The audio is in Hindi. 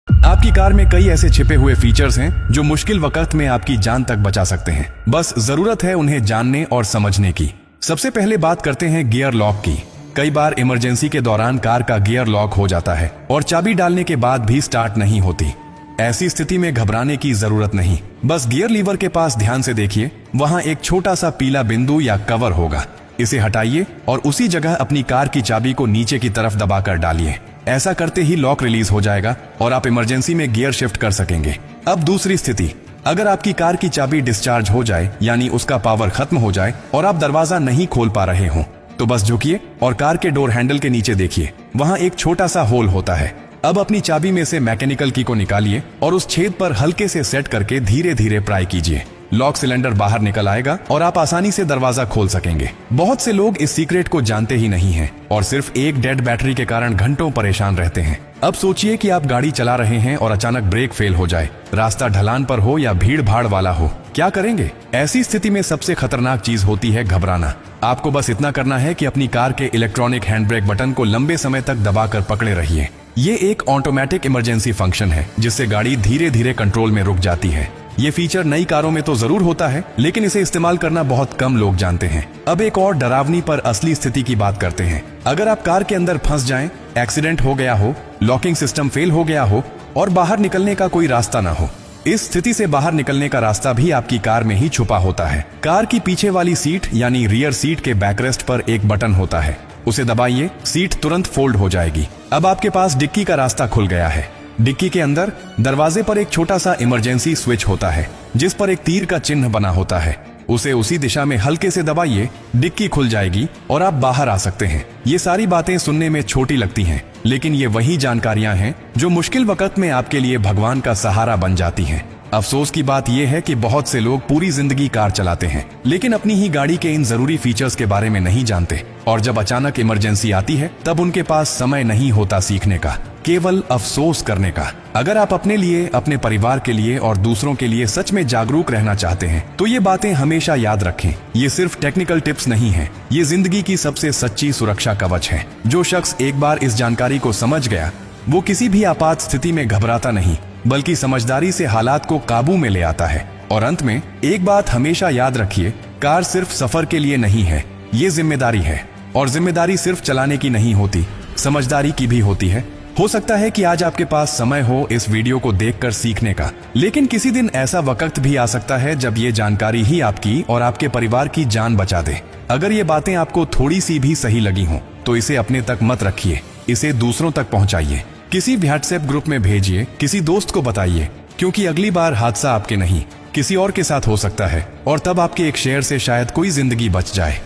आपकी कार में कई ऐसे छिपे हुए फीचर्स हैं जो मुश्किल वक्त में आपकी जान तक बचा सकते हैं। बस जरूरत है उन्हें जानने और समझने की। सबसे पहले बात करते हैं गियर लॉक की। कई बार इमरजेंसी के दौरान कार का गियर लॉक हो जाता है और चाबी डालने के बाद भी स्टार्ट नहीं होती। ऐसी स्थिति में घबराने की जरूरत नहीं। बस गियर लीवर के पास ध्यान से देखिए, वहां एक छोटा सा पीला बिंदु या कवर होगा। इसे हटाइए और उसी जगह अपनी कार की चाबी को नीचे की तरफ दबाकर डालिए। ऐसा करते ही लॉक रिलीज हो जाएगा और आप इमरजेंसी में गियर शिफ्ट कर सकेंगे। अब दूसरी स्थिति, अगर आपकी कार की चाबी डिस्चार्ज हो जाए, यानी उसका पावर खत्म हो जाए और आप दरवाजा नहीं खोल पा रहे हो, तो बस झुकिए और कार के डोर हैंडल के नीचे देखिए, वहां एक छोटा सा होल होता है। अब अपनी चाबी में से मैकेनिकल की को निकालिए और उस छेद पर हल्के से सेट करके धीरे धीरे प्राई कीजिए। लॉक सिलेंडर बाहर निकल आएगा और आप आसानी से दरवाजा खोल सकेंगे। बहुत से लोग इस सीक्रेट को जानते ही नहीं हैं और सिर्फ एक डेड बैटरी के कारण घंटों परेशान रहते हैं। अब सोचिए कि आप गाड़ी चला रहे हैं और अचानक ब्रेक फेल हो जाए, रास्ता ढलान पर हो या भीड़ भाड़ वाला हो, क्या करेंगे? ऐसी स्थिति में सबसे खतरनाक चीज होती है घबराना। आपको बस इतना करना है कि अपनी कार के इलेक्ट्रॉनिक हैंड ब्रेक बटन को लंबे समय तक दबाकर पकड़े रहिए। ये एक ऑटोमेटिक इमरजेंसी फंक्शन है जिससे गाड़ी धीरे धीरे कंट्रोल में रुक जाती है। ये फीचर नई कारों में तो जरूर होता है, लेकिन इसे इस्तेमाल करना बहुत कम लोग जानते हैं। अब एक और डरावनी पर असली स्थिति की बात करते हैं। अगर आप कार के अंदर फंस जाएं, एक्सीडेंट हो गया हो, लॉकिंग सिस्टम फेल हो गया हो और बाहर निकलने का कोई रास्ता ना हो, इस स्थिति से बाहर निकलने का रास्ता भी आपकी कार में ही छुपा होता है। कार की पीछे वाली सीट यानी रियर सीट के बैकरेस्ट पर एक बटन होता है, उसे दबाइए, सीट तुरंत फोल्ड हो जाएगी। अब आपके पास डिक्की का रास्ता खुल गया है। डिक्की के अंदर दरवाजे पर एक छोटा सा इमरजेंसी स्विच होता है जिस पर एक तीर का चिन्ह बना होता है। उसे उसी दिशा में हल्के से दबाइए, डिक्की खुल जाएगी और आप बाहर आ सकते हैं। ये सारी बातें सुनने में छोटी लगती हैं, लेकिन ये वही जानकारियां हैं जो मुश्किल वक्त में आपके लिए भगवान का सहारा बन जाती हैं। अफसोस की बात यह है कि बहुत से लोग पूरी जिंदगी कार चलाते हैं लेकिन अपनी ही गाड़ी के इन जरूरी फीचर्स के बारे में नहीं जानते, और जब अचानक इमरजेंसी आती है तब उनके पास समय नहीं होता सीखने का, केवल अफसोस करने का। अगर आप अपने लिए, अपने परिवार के लिए और दूसरों के लिए सच में जागरूक रहना चाहते हैं तो ये बातें हमेशा याद रखें। ये सिर्फ टेक्निकल टिप्स नहीं है, ये जिंदगी की सबसे सच्ची सुरक्षा कवच है। जो शख्स एक बार इस जानकारी को समझ गया वो किसी भी आपात स्थिति में घबराता नहीं, बल्कि समझदारी से हालात को काबू में ले आता है। और अंत में एक बात हमेशा याद रखिए, कार सिर्फ सफर के लिए नहीं है, ये जिम्मेदारी है। और जिम्मेदारी सिर्फ चलाने की नहीं होती, समझदारी की भी होती है। हो सकता है कि आज आपके पास समय हो इस वीडियो को देखकर सीखने का, लेकिन किसी दिन ऐसा वक्त भी आ सकता है जब ये जानकारी ही आपकी और आपके परिवार की जान बचा दे। अगर ये बातें आपको थोड़ी सी भी सही लगी हों तो इसे अपने तक मत रखिए, इसे दूसरों तक पहुंचाइए। किसी व्हाट्सएप ग्रुप में भेजिए, किसी दोस्त को बताइए, क्योंकि अगली बार हादसा आपके नहीं किसी और के साथ हो सकता है और तब आपके एक शेयर से शायद कोई जिंदगी बच जाए।